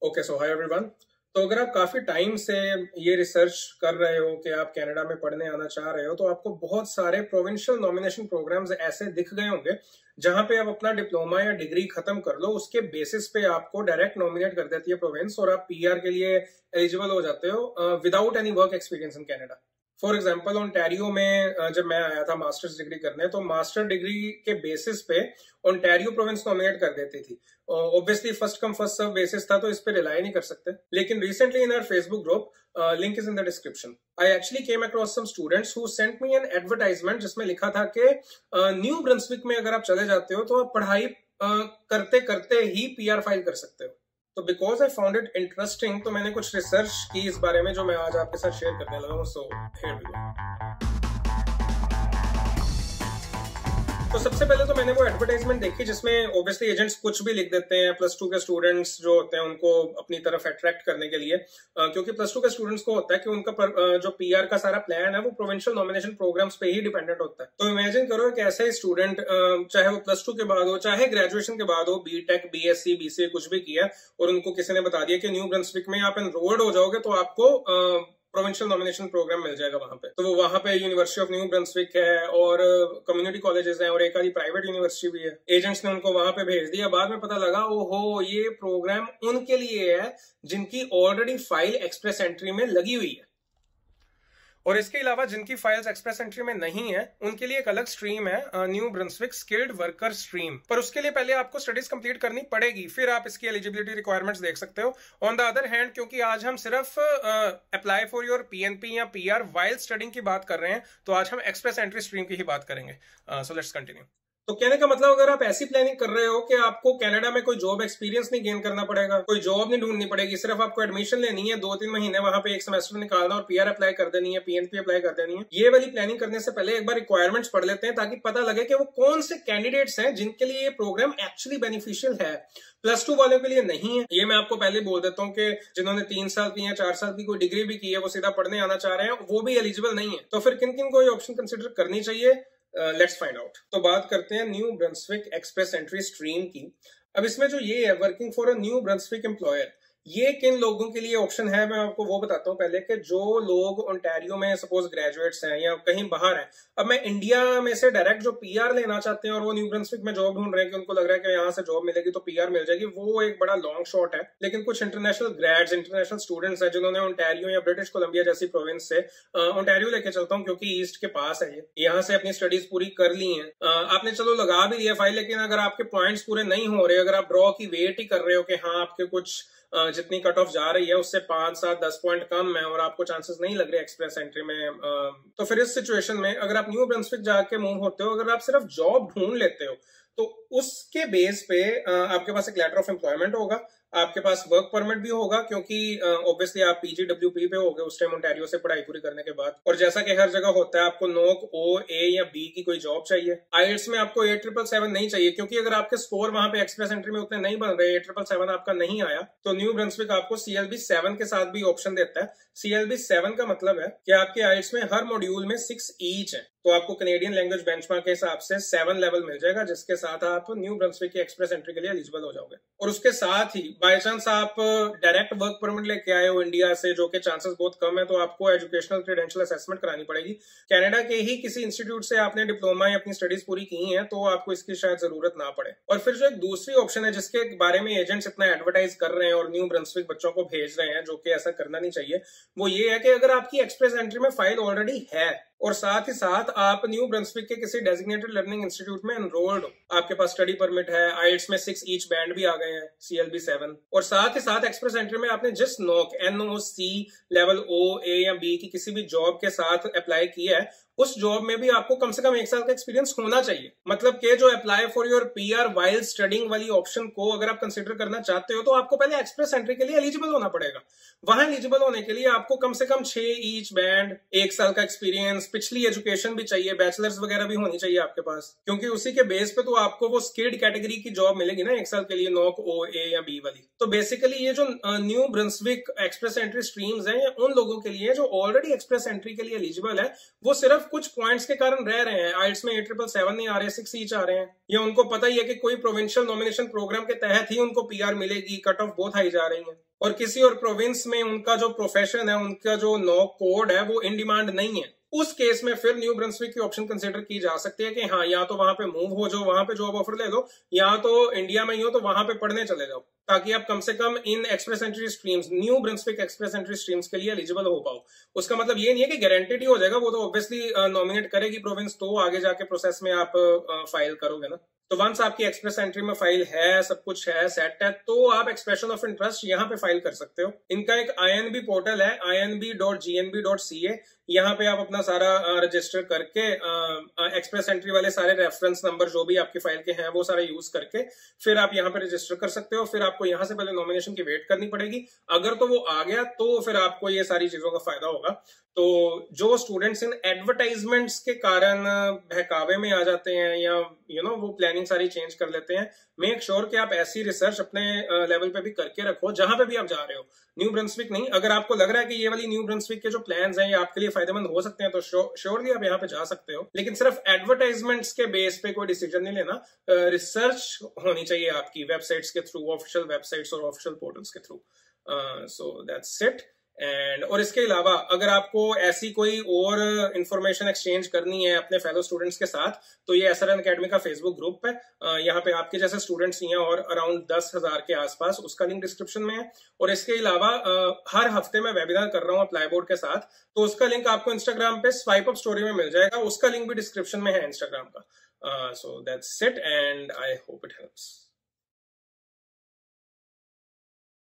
Okay so hi everyone. तो अगर आप काफी टाइम से ये रिसर्च कर रहे हो कि आप कनाडा में पढ़ने आना चाह रहे हो तो आपको बहुत सारे प्रोविंशियल नॉमिनेशन प्रोग्राम्स ऐसे दिख गए होंगे जहां पे आप अपना डिप्लोमा या डिग्री खत्म कर लो, उसके बेसिस पे आपको डायरेक्ट नॉमिनेट कर देती है प्रोविंस और आप पीआर के लिए एलिजिबल हो जाते हो without any work experience in Canada. For example Ontario में जब मैं आया था मास्टर्स डिग्री करने, तो मास्टर डिग्री के बेसिस पे ओंटारियो प्रोविंस नॉमिनेट कर देती थी। Obviously first come first serve basis था, तो इस पे रिलाई नहीं कर सकते। लेकिन recently in our Facebook group, link is in the description, I actually came across some students who sent me an advertisement जिसमें लिखा था कि न्यू ब्रंसविक में अगर आप चले जाते हो तो आप पढ़ाई करते करते ही पीआर फाइल कर सकते हो। तो because I found it interesting, तो मैंने कुछ रिसर्च की इस बारे में जो मैं आज आपके साथ शेयर करने लगा हूँ। So here we go. तो सबसे पहले तो मैंने वो एडवर्टाइजमेंट देखी जिसमें ऑब्वियसली एजेंट्स कुछ भी लिख देते हैं प्लस टू के स्टूडेंट्स जो होते हैं उनको अपनी तरफ अट्रैक्ट करने के लिए, क्योंकि प्लस टू के स्टूडेंट्स को होता है कि उनका जो पीआर का सारा प्लान है वो प्रोविंशियल नॉमिनेशन प्रोग्राम्स पे ही डिपेंडेंट होता है। तो इमेजिन करो कि ऐसा ही स्टूडेंट, चाहे वो प्लस टू के बाद हो चाहे ग्रेजुएशन के बाद हो, बीटेक बीएससी बीसीए कुछ भी किया, और उनको किसी ने बता दिया कि न्यू ब्रंसविक में आप एनरोल्ड हो जाओगे तो आपको प्रोविंशियल नॉमिनेशन प्रोग्राम मिल जाएगा वहां पे। तो वो वहां पे यूनिवर्सिटी ऑफ न्यू ब्रंसविक है और कम्युनिटी कॉलेजेस हैं और एक आधी प्राइवेट यूनिवर्सिटी भी है। एजेंट्स ने उनको वहां पे भेज दिया। बाद में पता लगा ओहो ये प्रोग्राम उनके लिए है जिनकी ऑलरेडी फाइल एक्सप्रेस एंट्री में लगी हुई है, और इसके अलावा जिनकी फाइल्स एक्सप्रेस एंट्री में नहीं है उनके लिए एक अलग स्ट्रीम है, new Brunswick skilled worker stream. पर उसके लिए पहले आपको स्टडीज कंप्लीट करनी पड़ेगी, फिर आप इसकी एलिजिबिलिटी रिक्वायरमेंट्स देख सकते हो। ऑन द अदर हैंड, क्योंकि आज हम सिर्फ अप्लाई फॉर योर पीएनपी या पीआर वाइल स्टडिंग की बात कर रहे हैं, तो आज हम एक्सप्रेस एंट्री स्ट्रीम की ही बात करेंगे। So let's continue. तो कहने का मतलब, अगर आप ऐसी प्लानिंग कर रहे हो कि आपको कनाडा में कोई जॉब एक्सपीरियंस नहीं गेन करना पड़ेगा, कोई जॉब नहीं ढूंढनी पड़ेगी, सिर्फ आपको एडमिशन लेनी है, 2-3 महीने वहां पे एक सेमेस्टर निकालना और पीआर अप्लाई कर देनी है, पीएनपी अप्लाई कर देनी है, ये वाली प्लानिंग करने से पहले एक बार रिक्वायरमेंट्स पढ़ लेते हैं ताकि पता लगे कि वो कौन से कैंडिडेट्स हैं जिनके लिए ये प्रोग्राम एक्चुअली बेनिफिशियल है। प्लस टू वालों के लिए नहीं है, ये मैं आपको पहले बोल देता हूँ कि जिन्होंने 3 साल की या 4 साल की कोई डिग्री भी की है, वो सीधा पढ़ने आना चाह रहे हैं, वो भी एलिजिबल नहीं है। तो फिर किन किन को ये ऑप्शन कंसिडर करनी चाहिए, लेट्स फाइंड आउट। तो बात करते हैं new Brunswick Express entry stream की। अब इसमें जो ये है working for a new Brunswick employer, ये किन लोगों के लिए ऑप्शन है मैं आपको वो बताता हूँ पहले, कि जो लोग ओंटारियो में सपोज ग्रेजुएट्स हैं या कहीं बाहर हैं। अब मैं इंडिया में से डायरेक्ट जो पीआर लेना चाहते हैं और वो न्यू ब्रंसविक में जॉब ढूंढ रहे हैं कि उनको लग रहा है कि यहाँ से जॉब मिलेगी तो पीआर मिल जाएगी, वो एक बड़ा लॉन्ग शॉट है। लेकिन कुछ इंटरनेशनल ग्रेड्स, इंटरनेशनल स्टूडेंट्स हैं जिन्होंने ओंटारियो या ब्रिटिश कोलंबिया जैसी प्रोविंस से, ओंटारियो लेके चलता हूँ क्योंकि ईस्ट के पास है, ये यहाँ से अपनी स्टडीज पूरी कर ली है, आपने चलो लगा भी लिया फाइल, लेकिन अगर आपके पॉइंट्स पूरे नहीं हो रहे, अगर आप ड्रॉ की वेट ही कर रहे हो कि हाँ आपके कुछ जितनी कट ऑफ जा रही है उससे 5, 7, 10 पॉइंट कम है और आपको चांसेस नहीं लग रहे एक्सप्रेस एंट्री में, तो फिर इस सिचुएशन में अगर आप न्यू ब्रंसविक जाके मूव होते हो, अगर आप सिर्फ जॉब ढूंढ लेते हो तो उसके बेस पे आपके पास एक लेटर ऑफ एम्प्लॉयमेंट होगा, आपके पास वर्क परमिट भी होगा, क्योंकि ऑब्वियसली आप पीजीडब्ल्यूपी पे होगे उस टाइम ओंटारियो से पढ़ाई पूरी करने के बाद। और जैसा कि हर जगह होता है, आपको नोक ओ ए या बी की कोई जॉब चाहिए। आईएलटीएस में आपको 8777 नहीं चाहिए, क्योंकि अगर आपके स्कोर वहां पे एक्सप्रेस एंट्री में उतने नहीं बन रहे, 8777 आपका नहीं आया, तो न्यू ब्रंसविक आपको CLB 7 के साथ भी ऑप्शन देता है। CLB 7 का मतलब है कि आपके आईएलटीएस में हर मॉड्यूल में 6 ईच है, तो आपको कैनेडियन लैंग्वेज बेंचमार्क के हिसाब से 7 लेवल मिल जाएगा, जिसके साथ आप न्यू ब्रंसविक की एक्सप्रेस एंट्री के लिए एलिजिबल हो जाओगे। और उसके साथ ही बाय चांस आप डायरेक्ट वर्क परमिट लेके आए हो इंडिया से, जो कि चांसेस बहुत कम है, तो आपको एजुकेशनल क्रेडेंशियल असेसमेंट करानी पड़ेगी। कनाडा के ही किसी इंस्टीट्यूट से आपने डिप्लोमा या अपनी स्टडीज पूरी की है तो आपको इसकी शायद जरूरत ना पड़े। और फिर जो एक दूसरी ऑप्शन है जिसके बारे में एजेंट्स इतना एडवर्टाइज कर रहे हैं और न्यू ब्रंसविक बच्चों को भेज रहे हैं, जो कि ऐसा करना नहीं चाहिए, वो ये है कि अगर आपकी एक्सप्रेस एंट्री में फाइल ऑलरेडी है और साथ ही साथ आप न्यू ब्रंसविक के किसी डेजिग्नेटेड लर्निंग इंस्टीट्यूट में एनरोल्ड हो, आपके पास स्टडी परमिट है, आईएलटीएस में 6 ईच बैंड भी आ गए हैं, CLB 7, और साथ ही साथ एक्सप्रेस एंट्री में आपने जिस NOC लेवल O, A या B की किसी भी जॉब के साथ अप्लाई किया है, उस जॉब में भी आपको कम से कम 1 साल का एक्सपीरियंस होना चाहिए। मतलब कि जो apply for your PR while studying वाली ऑप्शन को अगर आप कंसिडर करना चाहते हो तो आपको पहले एक्सप्रेस एंट्री के लिए एलिजिबल होना पड़ेगा। वहां एलिजिबल होने के लिए आपको कम से कम 6 ईच बैंड, 1 साल का एक्सपीरियंस, पिछली एजुकेशन भी चाहिए, बैचलर्स वगैरह भी होनी चाहिए आपके पास, क्योंकि उसी के बेस पे तो आपको वो स्किल्ड कैटेगरी की जॉब मिलेगी ना 1 साल के लिए, नॉक ओ ए या बी वाली। तो बेसिकली ये जो new Brunswick Express Entry streams हैं, ये उन लोगों के लिए जो ऑलरेडी एक्सप्रेस एंट्री के लिए एलिजिबल है, वो सिर्फ कुछ पॉइंट्स के कारण रह रहे हैं। आइल्स में 877 नहीं आ रहे, 6 ईच आ रहे हैं, या उनको पता ही है कि कोई प्रोविंशियल नॉमिनेशन प्रोग्राम के तहत ही उनको पीआर मिलेगी, कट ऑफ बहुत हाई जा रही है, और किसी और प्रोविंस में उनका जो प्रोफेशन है, उनका जो नॉक कोड है, वो इन डिमांड नहीं है। उस केस में फिर न्यू ब्रंसविक की ऑप्शन कंसिडर की जा सकती है कि हाँ, या तो वहां पे मूव हो जाओ, वहां पे जॉब ऑफर ले लो, या तो इंडिया में ही हो तो वहां पे पढ़ने चले जाओ, ताकि आप कम से कम इन Express Entry streams, New Brunswick Express Entry streams के लिए एलिजिबल हो पाओ। उसका मतलब ये नहीं है कि गारंटेड ही हो जाएगा, वो तो ऑब्वियसली नॉमिनेट करेगी प्रोविंस, तो आगे जाके प्रोसेस में आप फाइल करोगे ना। तो वंस आपकी एक्सप्रेस एंट्री में फाइल है, सब कुछ है, सेट है, तो आप एक्सप्रेशन ऑफ इंटरेस्ट यहाँ पे फाइल कर सकते हो। इनका एक INB पोर्टल है, inb.gnb.ca, यहाँ पे आप अपना सारा रजिस्टर करके एक्सप्रेस एंट्री वाले सारे रेफरेंस नंबर जो भी आपकी फाइल के हैं वो सारे यूज करके फिर आप यहाँ पे रजिस्टर कर सकते हो। फिर आपको यहाँ से पहले नॉमिनेशन की वेट करनी पड़ेगी, अगर तो वो आ गया तो फिर आपको ये सारी चीजों का फायदा होगा। तो जो स्टूडेंट्स इन एडवर्टाइजमेंट्स के कारण बहकावे में आ जाते हैं, या वो प्लानिंग सारी चेंज कर लेते हैं, मेक श्योर कि आप ऐसी रिसर्च अपने लेवल पे भी करके रखो जहां पे भी आप जा रहे हो। न्यू ब्रंसविक नहीं, अगर आपको लग रहा है कि ये वाली न्यू ब्रंसविक के जो प्लान्स हैं ये आपके लिए फायदेमंद हो सकते हैं, तो श्योरली आप यहाँ पे जा सकते हो, लेकिन सिर्फ एडवर्टाइजमेंट्स के बेस पे कोई डिसीजन नहीं लेना। रिसर्च होनी चाहिए आपकी वेबसाइट्स के थ्रू, ऑफिशियल वेबसाइट्स और ऑफिशियल पोर्टल्स के थ्रू। So that's it. और इसके अलावा अगर आपको ऐसी कोई और इंफॉर्मेशन एक्सचेंज करनी है अपने फेलो स्टूडेंट्स के साथ, तो ये SRN अकेडमी का फेसबुक ग्रुप है, यहाँ पे आपके जैसे स्टूडेंट्स ही हैं और अराउंड 10,000 के आसपास, उसका लिंक डिस्क्रिप्शन में है। और इसके अलावा हर हफ्ते मैं वेबिनार कर रहा हूँ अप्लाई बोर्ड के साथ, तो उसका लिंक आपको इंस्टाग्राम पे स्वाइप अप स्टोरी में मिल जाएगा, उसका लिंक भी डिस्क्रिप्शन में है इंस्टाग्राम का। So that's it and I hope it helps.